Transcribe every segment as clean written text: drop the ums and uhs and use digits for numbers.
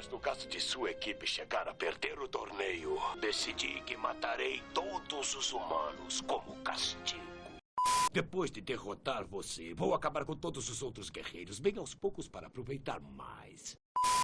Mas no caso de sua equipe chegar a perder o torneio, decidi que matarei todos os humanos como castigo. Depois de derrotar você, vou acabar com todos os outros guerreiros, bem aos poucos para aproveitar mais.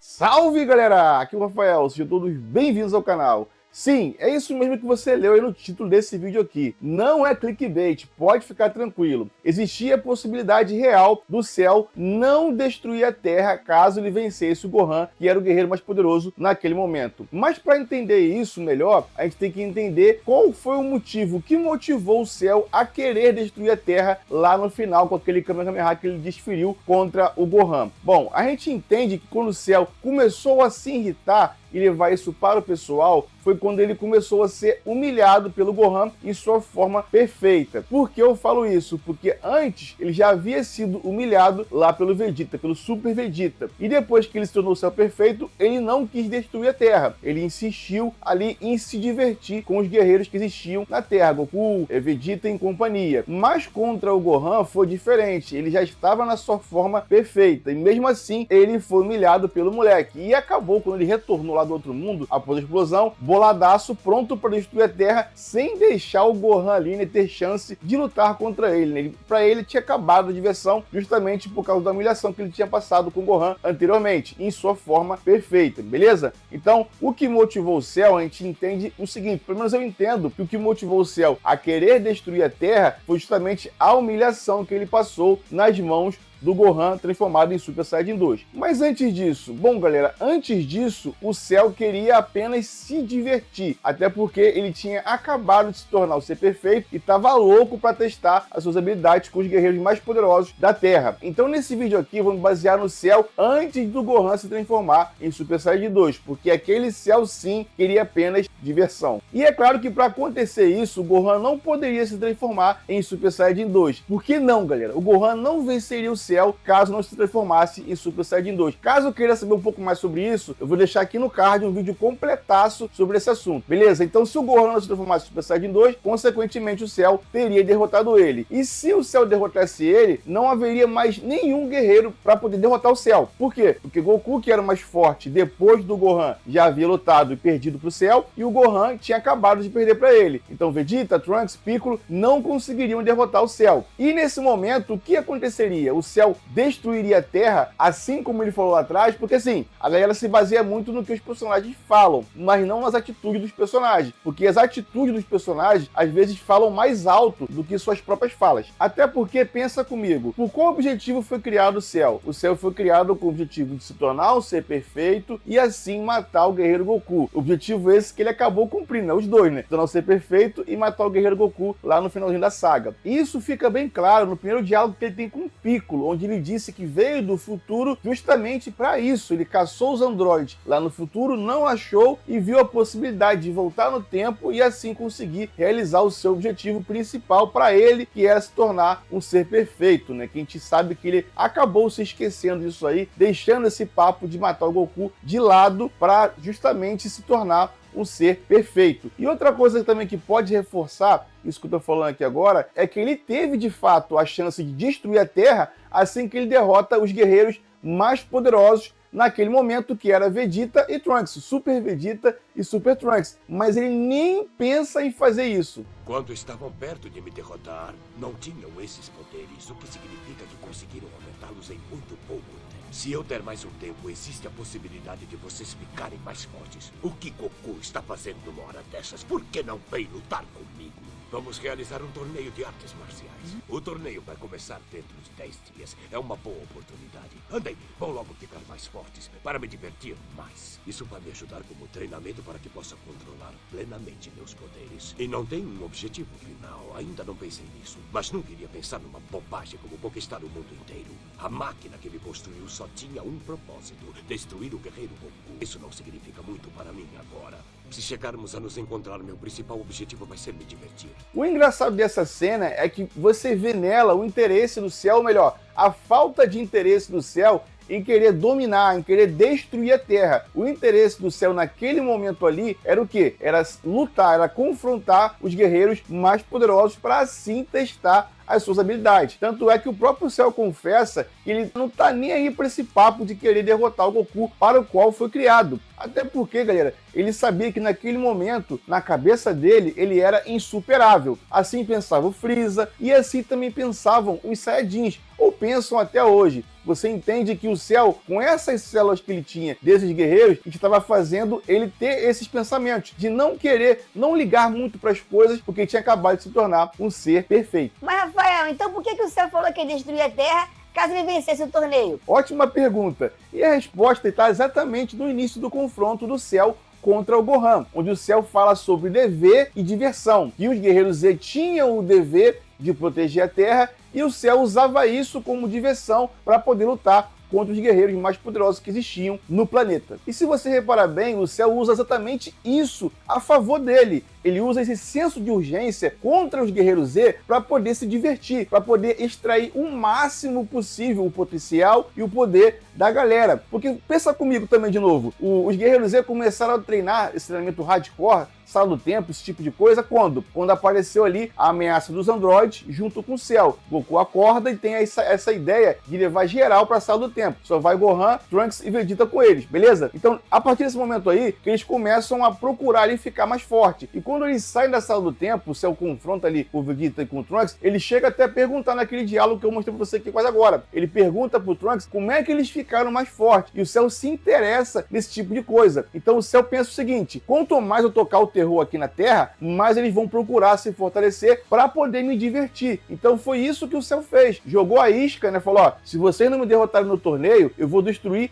Salve, galera! Aqui é o Rafael, sejam todos bem-vindos ao canal. Sim, é isso mesmo que você leu aí no título desse vídeo aqui. Não é clickbait, pode ficar tranquilo. Existia a possibilidade real do Cell não destruir a Terra caso ele vencesse o Gohan, que era o guerreiro mais poderoso naquele momento. Mas para entender isso melhor, a gente tem que entender qual foi o motivo que motivou o Cell a querer destruir a Terra lá no final, com aquele Kamehameha que ele desferiu contra o Gohan. Bom, a gente entende que quando o Cell começou a se irritar e levar isso para o pessoal, foi quando ele começou a ser humilhado pelo Gohan em sua forma perfeita. Por que eu falo isso? Porque antes ele já havia sido humilhado lá pelo Vegeta, pelo Super Vegeta. E depois que ele se tornou o Cell perfeito, ele não quis destruir a Terra. Ele insistiu ali em se divertir com os guerreiros que existiam na Terra, Goku, Vegeta e companhia. Mas contra o Gohan foi diferente. Ele já estava na sua forma perfeita. E mesmo assim, ele foi humilhado pelo moleque. E acabou, quando ele retornou lá do outro mundo, após a explosão, boladaço, pronto para destruir a Terra, sem deixar o Gohan ali, né, ter chance de lutar contra ele, né? Para ele tinha acabado a diversão, justamente por causa da humilhação que ele tinha passado com o Gohan anteriormente, em sua forma perfeita, beleza? Então, o que motivou o Cell, a gente entende o seguinte, pelo menos eu entendo que o que motivou o Cell a querer destruir a Terra foi justamente a humilhação que ele passou nas mãos do Gohan transformado em Super Saiyajin 2. Mas antes disso, bom galera, antes disso, o Cell queria apenas se divertir, até porque ele tinha acabado de se tornar o Ser Perfeito e estava louco para testar as suas habilidades com os guerreiros mais poderosos da Terra. Então nesse vídeo aqui, vamos basear no Cell antes do Gohan se transformar em Super Saiyajin 2, porque aquele Cell sim queria apenas diversão. E é claro que para acontecer isso, o Gohan não poderia se transformar em Super Saiyajin 2. Por que não, galera? O Gohan não venceria o Cell caso não se transformasse em Super Saiyajin 2. Caso eu queira saber um pouco mais sobre isso, eu vou deixar aqui no card um vídeo completaço sobre esse assunto, beleza? Então se o Gohan não se transformasse em Super Saiyajin 2, consequentemente o Cell teria derrotado ele. E se o Cell derrotasse ele, não haveria mais nenhum guerreiro para poder derrotar o Cell. Por quê? Porque Goku, que era o mais forte depois do Gohan, já havia lutado e perdido pro Cell, e o Gohan tinha acabado de perder para ele. Então Vegeta, Trunks, Piccolo não conseguiriam derrotar o Cell. E nesse momento, o que aconteceria? O Cell destruiria a Terra, assim como ele falou lá atrás, porque assim, a galera se baseia muito no que os personagens falam, mas não nas atitudes dos personagens, porque as atitudes dos personagens às vezes falam mais alto do que suas próprias falas. Até porque, pensa comigo, por qual objetivo foi criado o Cell? O Cell foi criado com o objetivo de se tornar um ser perfeito e assim matar o guerreiro Goku. Objetivo esse que ele acabou cumprindo, né? Os dois, né? Tornar um ser perfeito e matar o guerreiro Goku lá no finalzinho da saga. Isso fica bem claro no primeiro diálogo que ele tem com o Piccolo, onde ele disse que veio do futuro justamente para isso. Ele caçou os androides lá no futuro, não achou e viu a possibilidade de voltar no tempo e assim conseguir realizar o seu objetivo principal para ele, que era se tornar um ser perfeito, né? Que a gente sabe que ele acabou se esquecendo disso aí, deixando esse papo de matar o Goku de lado para justamente se tornar um ser perfeito. E outra coisa também que pode reforçar isso que eu tô falando aqui agora, é que ele teve de fato a chance de destruir a Terra assim que ele derrota os guerreiros mais poderosos naquele momento, que era Vegeta e Trunks, Super Vegeta e Super Trunks. Mas ele nem pensa em fazer isso. Quando estavam perto de me derrotar, não tinham esses poderes, o que significa que conseguiram aumentá-los em muito pouco tempo. Se eu der mais um tempo, existe a possibilidade de vocês ficarem mais fortes. O que Goku está fazendo numa hora dessas? Por que não vem lutar comigo? Vamos realizar um torneio de artes marciais. O torneio vai começar dentro de 10 dias. É uma boa oportunidade. Andem, vão logo ficar mais fortes para me divertir mais. Isso vai me ajudar como treinamento para que possa controlar plenamente meus poderes. E não tem um objetivo final. Ainda não pensei nisso. Mas nunca iria pensar numa bobagem como conquistar o mundo inteiro. A máquina que me construiu só tinha um propósito: destruir o guerreiro Goku. Isso não significa muito para mim agora. Se chegarmos a nos encontrar, meu principal objetivo vai ser me divertir. O engraçado dessa cena é que você vê nela o interesse do Cell, ou melhor, a falta de interesse do Cell em querer dominar, em querer destruir a Terra. O interesse do Cell naquele momento ali era o quê? Era lutar, era confrontar os guerreiros mais poderosos para assim testar as suas habilidades. Tanto é que o próprio Cell confessa que ele não tá nem aí para esse papo de querer derrotar o Goku para o qual foi criado. Até porque, galera, ele sabia que naquele momento, na cabeça dele, ele era insuperável. Assim pensava o Freeza e assim também pensavam os Saiyajins, ou pensam até hoje. Você entende que o Cell, com essas células que ele tinha desses guerreiros, que estava fazendo ele ter esses pensamentos de não querer, não ligar muito para as coisas, porque ele tinha acabado de se tornar um ser perfeito. Mas, Rafael, então por que o Cell falou que ia destruir a Terra caso ele vencesse o torneio? Ótima pergunta. E a resposta está exatamente no início do confronto do Cell contra o Gohan, onde o Cell fala sobre dever e diversão, que os guerreiros Z tinham o dever de proteger a Terra e o Cell usava isso como diversão para poder lutar contra os guerreiros mais poderosos que existiam no planeta. E se você reparar bem, o Cell usa exatamente isso a favor dele. Ele usa esse senso de urgência contra os guerreiros Z para poder se divertir, para poder extrair o máximo possível o potencial e o poder da galera. Porque pensa comigo também de novo, os guerreiros Z começaram a treinar esse treinamento hardcore, sala do tempo, esse tipo de coisa, quando? Quando apareceu ali a ameaça dos androides junto com o Cell. Goku acorda e tem essa ideia de levar geral para a sala do tempo. Só vai Gohan, Trunks e Vegeta com eles, beleza? Então, a partir desse momento aí, que eles começam a procurar ali ficar mais forte. E quando eles saem da sala do tempo, o Cell confronta ali o Vegeta com o Trunks, ele chega até a perguntar naquele diálogo que eu mostrei pra você aqui quase agora. Ele pergunta pro Trunks como é que eles ficaram mais fortes. E o Cell se interessa nesse tipo de coisa. Então o Cell pensa o seguinte: quanto mais eu tocar o terror aqui na Terra, mais eles vão procurar se fortalecer para poder me divertir. Então foi isso que o Cell fez. Jogou a isca, né? Falou, ó, se vocês não me derrotarem no torneio, eu vou destruir.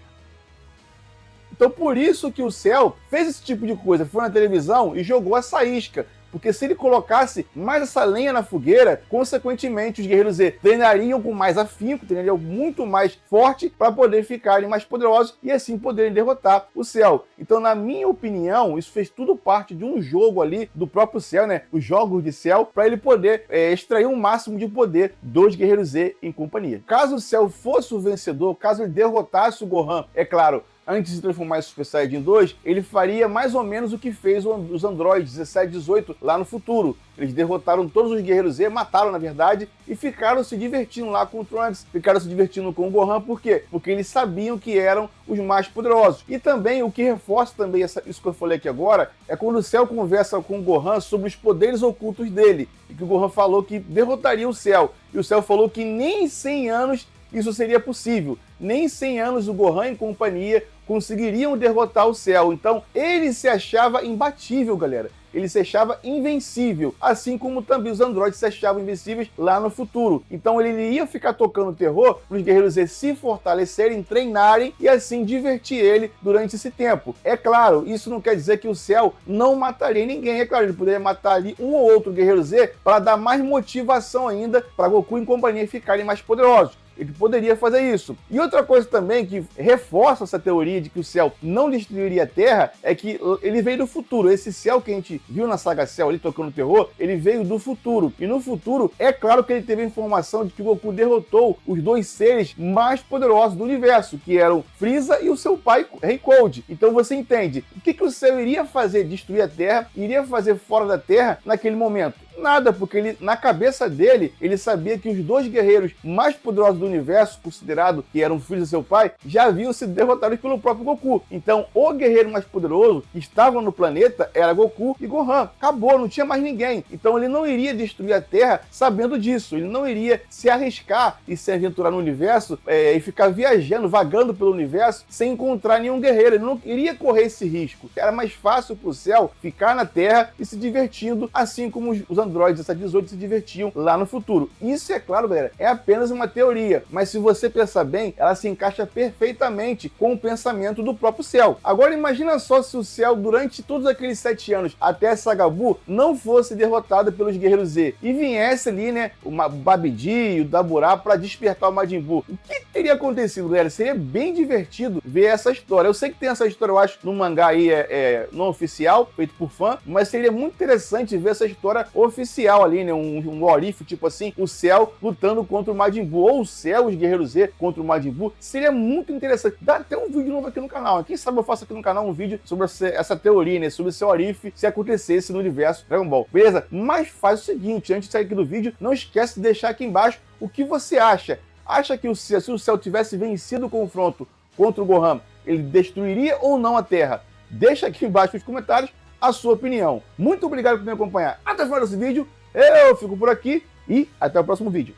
Então por isso que o Cell fez esse tipo de coisa, foi na televisão e jogou essa isca. Porque se ele colocasse mais essa lenha na fogueira, consequentemente os guerreiros Z treinariam com mais afinco, treinariam muito mais forte para poder ficarem mais poderosos e assim poderem derrotar o Cell. Então, na minha opinião, isso fez tudo parte de um jogo ali do próprio Cell, né? Os jogos de Cell, para ele poder extrair um máximo de poder dos guerreiros Z em companhia. Caso o Cell fosse o vencedor, caso ele derrotasse o Gohan, é claro, antes de se transformar em Super Saiyajin 2, ele faria mais ou menos o que fez os androides 17 e 18 lá no futuro. Eles derrotaram todos os guerreiros Z, mataram na verdade, e ficaram se divertindo lá com o Trunks, ficaram se divertindo com o Gohan, por quê? Porque eles sabiam que eram os mais poderosos. E também, o que reforça também isso que eu falei aqui agora, é quando o Cell conversa com o Gohan sobre os poderes ocultos dele, e que o Gohan falou que derrotaria o Cell, e o Cell falou que nem em 100 anos isso seria possível. Nem em 100 anos o Gohan e companhia conseguiriam derrotar o Cell. Então, ele se achava imbatível, galera. Ele se achava invencível, assim como também os androides se achavam invencíveis lá no futuro. Então ele ia ficar tocando terror para os guerreiros Z se fortalecerem, treinarem e assim divertir ele durante esse tempo. É claro, isso não quer dizer que o Cell não mataria ninguém. É claro, ele poderia matar ali um ou outro guerreiro Z para dar mais motivação ainda para Goku e companhia ficarem mais poderosos. Ele poderia fazer isso. E outra coisa também que reforça essa teoria de que o Cell não destruiria a Terra é que ele veio do futuro. Esse Cell que a gente viu na saga Cell ali tocando terror, ele veio do futuro. E no futuro, é claro que ele teve a informação de que o Goku derrotou os dois seres mais poderosos do universo, que eram Freeza e o seu pai, Rei Cold. Então você entende, o que o Cell iria fazer? Destruir a Terra? Iria fazer fora da Terra naquele momento? Nada, porque ele, na cabeça dele, ele sabia que os dois guerreiros mais poderosos do universo, considerado que eram Freeza e seu pai, já haviam sido derrotados pelo próprio Goku. Então, o guerreiro mais poderoso que estava no planeta era Goku e Gohan. Acabou, não tinha mais ninguém. Então, ele não iria destruir a Terra sabendo disso. Ele não iria se arriscar e se aventurar no universo e ficar viajando, vagando pelo universo sem encontrar nenhum guerreiro. Ele não iria correr esse risco. Era mais fácil pro Cell ficar na Terra e se divertindo, assim como os androides 1718 se divertiam lá no futuro. Isso, é claro, galera, é apenas uma teoria, mas se você pensar bem, ela se encaixa perfeitamente com o pensamento do próprio Cell. Agora imagina só se o Cell, durante todos aqueles 7 anos, até a Saga Buu, não fosse derrotado pelos guerreiros Z e viesse ali, né, o Babidi e o Daburá para despertar o Majin Buu. O que teria acontecido, galera? Seria bem divertido ver essa história. Eu sei que tem essa história, eu acho, no mangá aí não oficial, feito por fã, mas seria muito interessante ver essa história oficial oficial ali, né? Um Orif, tipo assim, o Cell lutando contra o Majin Buu, ou o Cell, os Guerreiros Z contra o Majin Buu. Seria muito interessante. Dá até um vídeo novo aqui no canal. Quem sabe eu faço aqui no canal um vídeo sobre essa teoria, né? Sobre o seu Orif, se acontecesse no universo Dragon Ball. Beleza? Mas faz o seguinte, antes de sair aqui do vídeo, não esquece de deixar aqui embaixo o que você acha. Acha que se o Cell tivesse vencido o confronto contra o Gohan, ele destruiria ou não a Terra? Deixa aqui embaixo nos comentários a sua opinião. Muito obrigado por me acompanhar até o final desse vídeo. Eu fico por aqui e até o próximo vídeo.